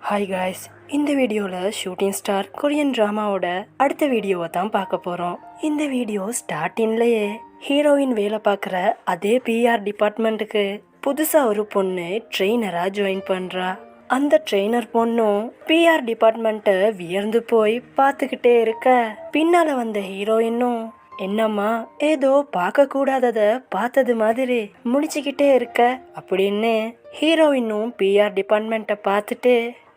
Hi guys, இந்த வீடியோவில் shooting star Korean ட்ராமாவோட அடுத்த வீடியோவை தான் பார்க்க போகிறோம். இந்த வீடியோ ஸ்டார்டிங்லேயே ஹீரோயின் வேலை பார்க்குற அதே பிஆர் டிபார்ட்மெண்ட்டுக்கு புதுசாக ஒரு பொண்ணு ட்ரெயினராக ஜாயின் பண்ணுறா. அந்த ட்ரெயினர் பொண்ணும் பிஆர் டிபார்ட்மெண்ட்டை வியர்ந்து போய் பார்த்துக்கிட்டே இருக்க, பின்னால் வந்த ஹீரோயினும் என்னம்மா ஏதோ பார்க்க கூடாதத பார்த்தது மாதிரி முடிச்சுக்கிட்டே இருக்க அப்படின்னு ஹீரோயினும் பிஆர் டிபார்ட்மெண்ட்டை பார்த்துட்டு,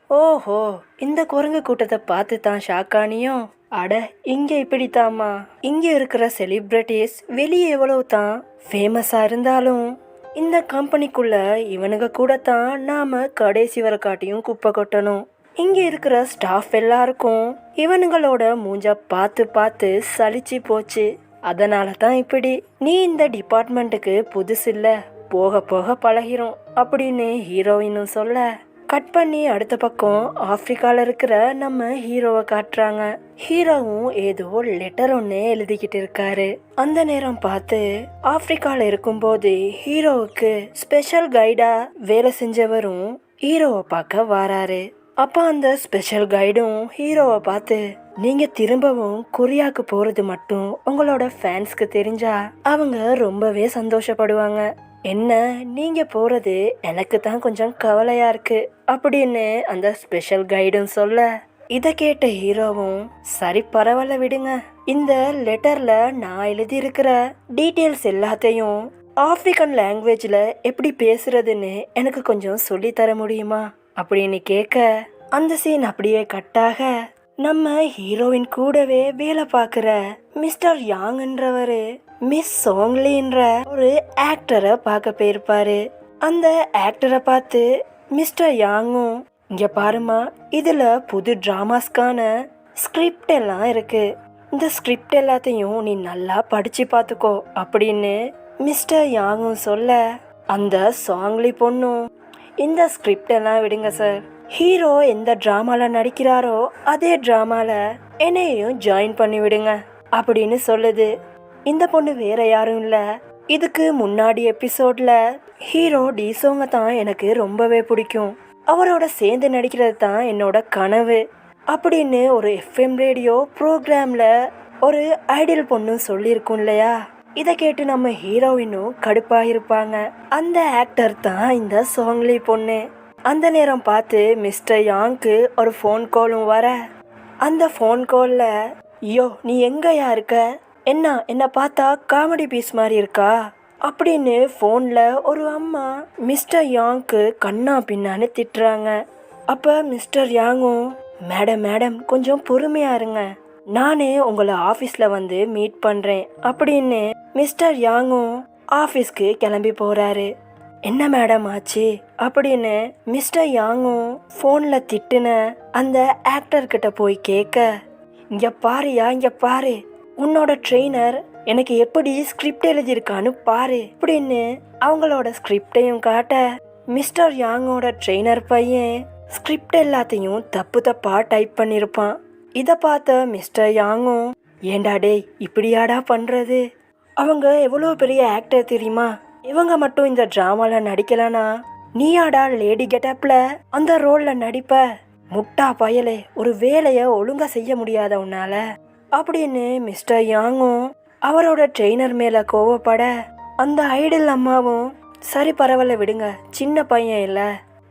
ஓஹோ இந்த குரங்கு கூட்டத்தை பார்த்து தான் ஷாக்கானியும், அட இங்கே இப்படித்தாம்மா, இங்கே இருக்கிற செலிப்ரிட்டிஸ் வெளியே எவ்வளவு தான் ஃபேமஸாக இருந்தாலும் இந்த கம்பெனிக்குள்ள இவனுங்க கூட தான் நாம கடைசி வர காட்டியும் குப்பை கொட்டணும். இங்கே இருக்கிற ஸ்டாஃப் எல்லாருக்கும் இவனுங்களோட மூஞ்ச பார்த்து பார்த்து சலிச்சு போச்சு. அதனால தான் இப்படி, நீ இந்த டிபார்ட்மெண்ட்டுக்கு புதுசு இல்லை, போக போக பழகிறோம் அப்படின்னு ஹீரோயினும் சொல்ல, கட் பண்ணி அடுத்த பக்கம் ஆப்பிரிக்கால இருக்கிற நம்ம ஹீரோவை காட்டுறாங்க. ஹீரோவும் ஏதோ லெட்டர் ஒன்று எழுதிக்கிட்டு இருக்காரு. அந்த நேரம் பார்த்து ஆப்பிரிக்கால இருக்கும்போது ஹீரோவுக்கு ஸ்பெஷல் கைடா வேலை செஞ்சவரும் ஹீரோவை பார்க்க வராரு. அப்போ அந்த ஸ்பெஷல் கைடும் ஹீரோவை பார்த்து, நீங்க திரும்பவும் கொரியாவுக்கு போறது மட்டும் உங்களோட ஃபேன்ஸ்க்கு தெரிஞ்சா அவங்க ரொம்பவே சந்தோஷப்படுவாங்க. என்ன நீங்க போறது எனக்கு தான் கொஞ்சம் கவலையா இருக்கு அப்படின்னு அந்த ஸ்பெஷல் கைடும் சொல்ல, இதை கேட்ட ஹீரோவும் சரி பரவாயில்ல விடுங்க, இந்த லெட்டர்ல நான் எழுதியிருக்கிற டீட்டெயில்ஸ் எல்லாத்தையும் ஆப்பிரிக்கன் லாங்குவேஜ்ல எப்படி பேசுறதுன்னு எனக்கு கொஞ்சம் சொல்லி தர முடியுமா அப்படின்னு கேட்க, அந்த சீன் அப்படியே கட்டாக நம்ம ஹீரோயின் கூடவே வேலை பார்க்குற மிஸ்டர் யாங்ன்றவரு மிஸ் சோங்லின்ற ஒரு ஆக்டரை பார்க்க போயிருப்பாரு. அந்த ஆக்டரை பார்த்து மிஸ்டர் யாங்கும், இங்க பாருமா, இதுல புது டிராமாஸ்க்கான ஸ்கிரிப்ட் எல்லாம் இருக்கு, இந்த ஸ்கிரிப்ட் எல்லாத்தையும் நீ நல்லா படிச்சு பார்த்துக்கோ அப்படின்னு மிஸ்டர் யாங்கும் சொல்ல, அந்த சாங்லி பொண்ணும், இந்த ஸ்கிரிப்ட் எல்லாம் விடுங்க சார், ஹீரோ எந்த ட்ராமால நடிக்கிறாரோ அதே ட்ராமால என்னையும் ஜாயின் பண்ணி விடுங்க அப்படின்னு சொல்லுது. இந்த பொண்ணு வேற யாரும் இல்லை, இதுக்கு முன்னாடி எபிசோட்ல ஹீரோ டிசோங்க தான் எனக்கு ரொம்பவே பிடிக்கும், அவரோட சேர்ந்து நடிக்கிறது தான் என்னோட கனவு அப்படின்னு ஒரு எஃப்எம் ரேடியோ ப்ரோக்ராம்ல ஒரு ஐடியல் பொண்ணு சொல்லியிருக்கும் இல்லையா. இதை கேட்டு நம்ம ஹீரோயினும் கடுப்பாயிருப்பாங்க. அந்த ஆக்டர் தான் இந்த சாங்லி பொண்ணு. அந்த நேரம் பார்த்து மிஸ்டர் யாங்க்கு ஒரு ஃபோன் காலும் வர, அந்த ஃபோன் கால்ல, ஐயோ நீ எங்கயா இருக்க, என்ன பார்த்தா காமெடி பீஸ் மாதிரி இருக்கா அப்படின்னு ஃபோன்ல ஒரு அம்மா மிஸ்டர் யாங்க்கு கண்ணா பின்னான்னு திட்டுறாங்க. அப்ப மிஸ்டர் யாங்கும், மேடம் கொஞ்சம் பொறுமையா இருங்க, நானே உங்களை ஆஃபீஸ்ல வந்து மீட் பண்றேன் அப்படின்னு மிஸ்டர் யாங்கும் ஆஃபீஸ்க்கு கிளம்பி போறாரு. என்ன மேடம் ஆச்சு அப்படின்னு மிஸ்டர் யாங்கும் ஃபோன்ல திட்டுன அந்த ஆக்டர் கிட்ட போய் கேட்க, இங்க பாரு, உன்னோட ட்ரெயினர் எனக்கு எப்படி ஸ்கிரிப்ட் எழுதியிருக்கான்னு பாரு அப்படின்னு அவங்களோட ஸ்கிரிப்டையும் காட்ட, மிஸ்டர் யாங்கோட ட்ரெயினர் பையன் ஸ்கிரிப்ட் எல்லாத்தையும் தப்பா டைப் பண்ணியிருப்பான். இதை பார்த்த மிஸ்டர் யாங்கும், ஏண்டா டேய் இப்படியாடா பண்றது, அவங்க எவ்வளோ பெரிய ஆக்டர் தெரியுமா, இவங்க மட்டும் இந்த டிராமால நடிக்கலனா நீயாடா லேடி கெட்டப்ல அந்த ரோல்ல நடிப்ப, முட்டா பயலே, ஒரு வேலைய ஒழுங்கா செய்ய முடியாத உன்னால அப்படின்னு மிஸ்டர் யாங்கும் அவரோட ட்ரெயினர் மேல கோவப்பட, அந்த ஐடல் அம்மாவும் சரி பரவாயில்ல விடுங்க, சின்ன பையன் இல்ல,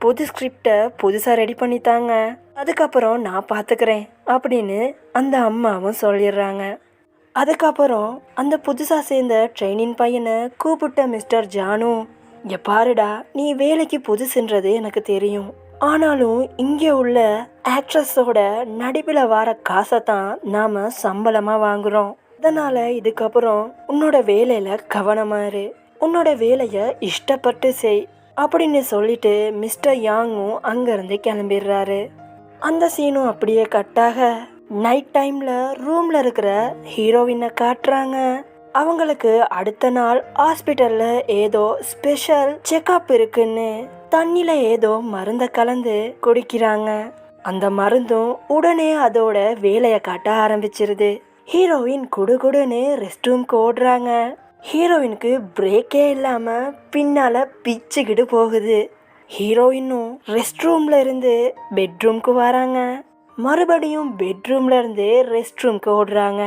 புது ஸ்கிரிப்ட புதுசா ரெடி பண்ணித்தாங்க, அதுக்கப்புறம் நான் பாத்துக்கிறேன் அப்படின்னு அந்த அம்மாவும் சொல்லிடுறாங்க. அதுக்கப்புறம் அந்த புதுசா சேர்ந்த ட்ரெயினின் பையனை கூப்பிட்ட மிஸ்டர் ஜானு, இங்க பாருடா, நீ வேலைக்கு புதுசுன்றது எனக்கு தெரியும், ஆனாலும் இங்கே உள்ள ஆக்ட்ரஸோட நடிப்பில் வர காசை தான் நாம சம்பளமா வாங்குறோம், அதனால இதுக்கப்புறம் உன்னோட வேலையில கவனமா இரு, உன்னோட வேலைய இஷ்டப்பட்டு செய் அப்படின்னு சொல்லிட்டு மிஸ்டர் யாங்கும் அங்கிருந்து கிளம்பிடுறாரு. அந்த சீனும் அப்படியே கட்டாக நைட் டைம்ல ரூம்ல இருக்கிற ஹீரோயினை காட்டுறாங்க. அவங்களுக்கு அடுத்த நாள் ஹாஸ்பிட்டல்ல ஏதோ ஸ்பெஷல் செக்அப் இருக்குன்னு தண்ணில ஏதோ மருந்த கலந்து குடிக்கிறாங்க. அந்த மருந்தும் உடனே அதோட வேலையை காட்ட ஆரம்பிச்சிருது. ஹீரோயின் குடுகுடுன்னு ரெஸ்ட் ரூம்க்கு ஓடுறாங்க. ஹீரோயினுக்கு பிரேக்கே இல்லாம பின்னால பிச்சுக்கிட்டு போகுது. ஹீரோயினும் ரெஸ்ட் ரூம்ல இருந்து பெட்ரூம்க்கு வராங்க. மறுபடியும் பெட்ரூம்ல இருந்து ரெஸ்ட் ரூம்க்கு ஓடுறாங்க.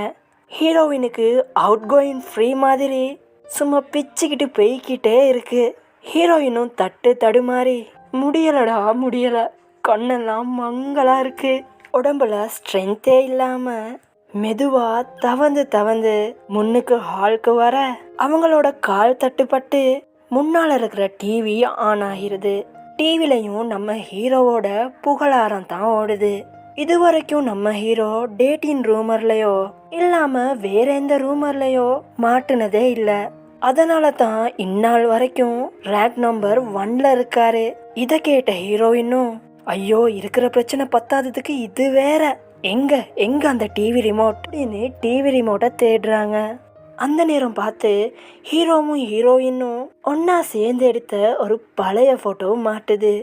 ஹீரோயினுக்கு அவுட் கோயிங் ஃப்ரீ மாதிரி சும்மா பிச்சுக்கிட்டு போய்கிட்டே இருக்கு. ஹீரோயினும் தடுமாறி முடியலடா முடியல, கண்ணெல்லாம் மங்களா இருக்கு, உடம்புல ஸ்ட்ரென்த்தே இல்லாம மெதுவா தவந்து முன்னுக்கு ஹாலுக்கு வர அவங்களோட கால் தட்டுப்பட்டு முன்னால இருக்கிற டிவி ஆன் ஆகிருது. டிவிலையும் நம்ம ஹீரோவோட புகழாரம் தான் ஓடுது. இது வரைக்கும் நம்ம ஹீரோ டேட்டின் ரூமர்லயோ இல்லாம வேற எந்த ரூமர்லயோ மாட்டுனதே இல்ல. அதனால தான் இந்நாள் வரைக்கும் ரேங்க் நம்பர் 1ல இருக்காரு. இத கேட்ட ஹீரோயினும் ஐயோ இருக்கிற பிரச்சனை பத்தாததுக்கு இது வேற, எங்க எங்க அந்த டிவி ரிமோட் அப்படின்னு டிவி ரிமோட்டை தேடுறாங்க. அந்த நேரம் பார்த்து ஹீரோவும் ஹீரோயினும் ஒன்னா சேர்ந்து எடுத்த ஒரு பழைய போட்டோ மாட்டுது.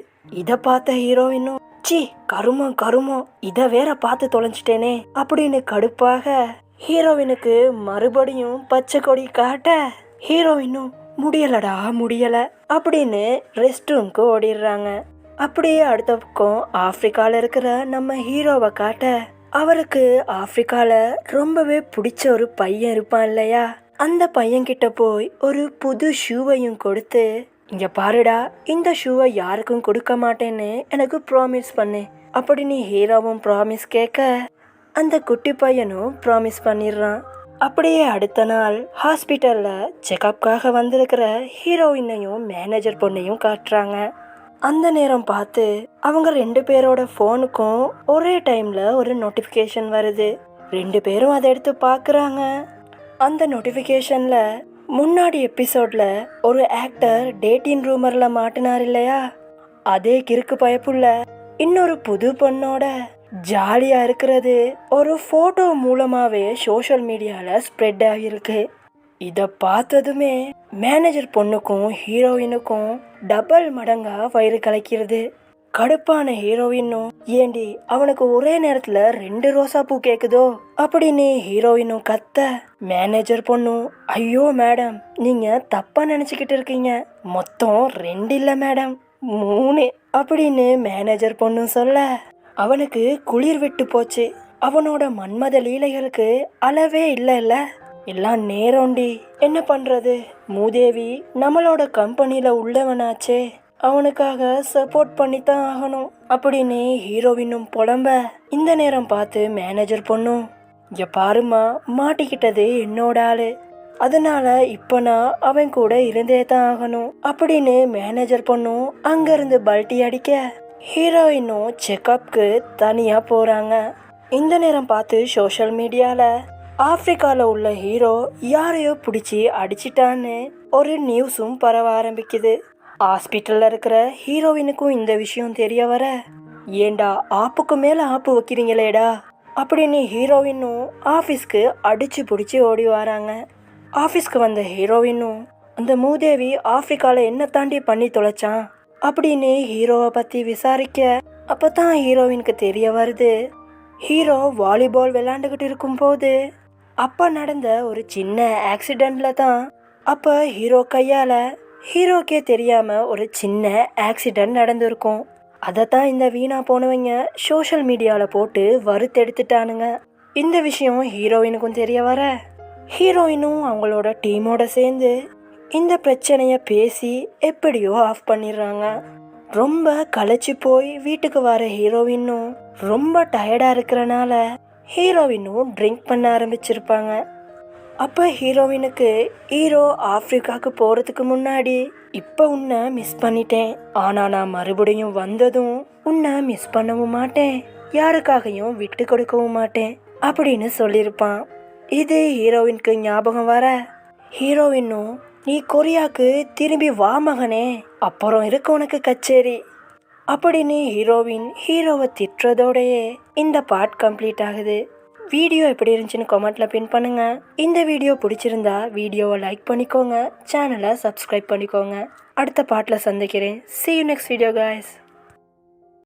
இத பார்த்த ஹீரோயினும் சி கருமம் இத வேற பார்த்து தொலைஞ்சிட்டேனே அப்படின்னு கடுப்பாக ஹீரோயினுக்கு மறுபடியும் பச்சை கொடி காட்ட ஹீரோயினும் முடியலடா முடியல அப்படின்னு ரெஸ்ட் ரூம்க்கு ஓடிடுறாங்க. அப்படியே அடுத்த பக்கம் ஆப்பிரிக்கால இருக்கிற நம்ம ஹீரோவை காட்ட அவருக்கு ஆப்பிரிக்கால ரொம்பவே பிடிச்ச ஒரு பையன் இருப்பான் இல்லையா, அந்த பையன் கிட்ட போய் ஒரு புது ஷூவையும் கொடுத்து இங்க பாருடா இந்த ஷூவை யாருக்கும் கொடுக்க மாட்டேன்னு எனக்கு ப்ராமிஸ் பண்ணு அப்படின்னு ஹீரோவும் ப்ராமிஸ் கேட்க அந்த குட்டி பையனும் ப்ராமிஸ் பண்ணிடுறான். அப்படியே அடுத்த நாள் ஹாஸ்பிட்டல்ல செக்அப்காக வந்திருக்கிற ஹீரோயினையும் மேனேஜர் பொண்ணையும் காட்டுறாங்க. அந்த நேரம் பார்த்து அவங்க 2 பேரோட ஃபோனுக்கும் ஒரே டைம்ல ஒரு நோட்டிஃபிகேஷன் வருது. 2 பேரும் அதை எடுத்து பார்க்குறாங்க. அந்த நோட்டிஃபிகேஷன்ல முன்னாடி எபிசோட்ல ஒரு ஆக்டர் டேட்டின் ரூமர்ல மாட்டினார் இல்லையா, அதே கிறுக்கு பயப்புள்ள இன்னொரு புது பொண்ணோட ஜாலியா இருக்கிறது ஒரு போட்டோ மூலமாவே சோஷியல் மீடியால ஸ்ப்ரெட் ஆகிருக்கு. இத பார்த்ததுமே மேனேஜர் பொண்ணுக்கும் ஹீரோயினுக்கும் டபுள் மடங்கா வயிறு கலக்கிறது. கடுப்பான ஹீரோயினும் ஏண்டி அவனுக்கு ஒரே நேரத்துல 2 ரோசா பூ கேக்குதோ அப்படின்னு ஹீரோயினும் கத்த மேனேஜர் பொண்ணும் ஐயோ மேடம் நீங்க தப்பா நினைச்சுக்கிட்டு இருக்கீங்க, மொத்தம் 2 இல்ல மேடம் 3 அப்படின்னு மேனேஜர் பொண்ணும் சொல்ல அவனுக்கு குளிர் விட்டு போச்சு. அவனோட மன்மத லீலைகளுக்கு அளவே இல்ல, எல்லாம் நேரம்டி, என்ன பண்றது, மூதேவி நம்மளோட கம்பெனில உள்ளவனாச்சே, அவனுக்காக சப்போர்ட் பண்ணித்தான் ஆகணும் அப்படின்னு ஹீரோவினும் புலம்ப இந்த நேரம் பார்த்து மேனேஜர் பொண்ணும் இங்க பாருமா மாட்டிக்கிட்டது என்னோட ஆளு, அதனால இப்ப நான் அவன் கூட இருந்தே தான் ஆகணும் அப்படின்னு மேனேஜர் பொண்ணும் அங்கிருந்து பல்ட்டி அடிக்க ஹீரோயினும் செக்அப்க்கு தனியா போறாங்க. இந்த நேரம் பார்த்து சோஷியல் மீடியால ஆப்பிரிக்கால உள்ள ஹீரோ யாரையோ பிடிச்சி அடிச்சிட்டான்னு ஒரு நியூஸும் பரவ ஆரம்பிக்குது. ஹாஸ்பிட்டல்ல இருக்கிற ஹீரோயினுக்கும் இந்த விஷயம் தெரிய வர ஏண்டா ஆப்புக்கு மேல ஆப்பு வைக்கிறீங்களேடா அப்படின்னு ஹீரோயினும் ஆபீஸ்க்கு அடிச்சு பிடிச்சி ஓடி வராங்க. ஆபீஸ்க்கு வந்த ஹீரோயினும் அந்த மூதேவி ஆப்பிரிக்கால என்ன தாண்டி பண்ணி தொலைச்சான் அப்படின்னு ஹீரோவை பத்தி விசாரிக்க அப்பதான் ஹீரோயினுக்கு தெரிய வருது ஹீரோ வாலிபால் விளையாண்டுகிட்டு இருக்கும் போது அப்ப நடந்த ஒரு சின்ன ஆக்சிடென்ட்ல தான் அப்ப ஹீரோ கையால ஹீரோக்கே தெரியாம ஒரு சின்ன ஆக்சிடென்ட் நடந்திருக்கும். அதைத்தான் இந்த வீணா போனவங்க சோஷியல் மீடியால போட்டு வறுத்தெடுத்துட்டானுங்க. இந்த விஷயம் ஹீரோயினுக்கும் தெரிய வர ஹீரோயினும் அவங்களோட டீமோட சேர்ந்து இந்த பிரச்சனைய பேசி எப்படியோ ஆஃப் பண்ணிடுறாங்க. ரொம்ப களைச்சு போய் வீட்டுக்கு வர ஹீரோயினும் ரொம்ப டயர்டா இருக்கிறனால ஹீரோயினும் ட்ரிங்க் பண்ண ஆரம்பிச்சிருப்பாங்க. அப்ப ஹீரோயினுக்கு ஹீரோ ஆப்பிரிக்காவுக்கு போறதுக்கு முன்னாடி இப்ப உன்னை மிஸ் பண்ணிட்டேன், ஆனா நான் மறுபடியும் வந்ததும் உன்னை மிஸ் பண்ணவும் மாட்டேன், யாருக்காகவும் விட்டு கொடுக்கவும் மாட்டேன் அப்படின்னு சொல்லியிருப்பான். இது ஹீரோயினுக்கு ஞாபகம் வர ஹீரோயினும் நீ கொரியாக்கு திரும்பி வா மகனே, அப்புறம் இருக்கு உனக்கு கச்சேரி அப்படின்னு ஹீரோவை திட்டுறதோடையே இந்த பார்ட் கம்ப்ளீட் ஆகுது. வீடியோ எப்படி இருந்துச்சுன்னு கமெண்ட்ல பின் பண்ணுங்க. இந்த வீடியோ பிடிச்சிருந்தா வீடியோவை லைக் பண்ணிக்கோங்க, சேனலை சப்ஸ்கிரைப் பண்ணிக்கோங்க. அடுத்த பார்ட்ல சந்திக்கிறேன். See you next video guys.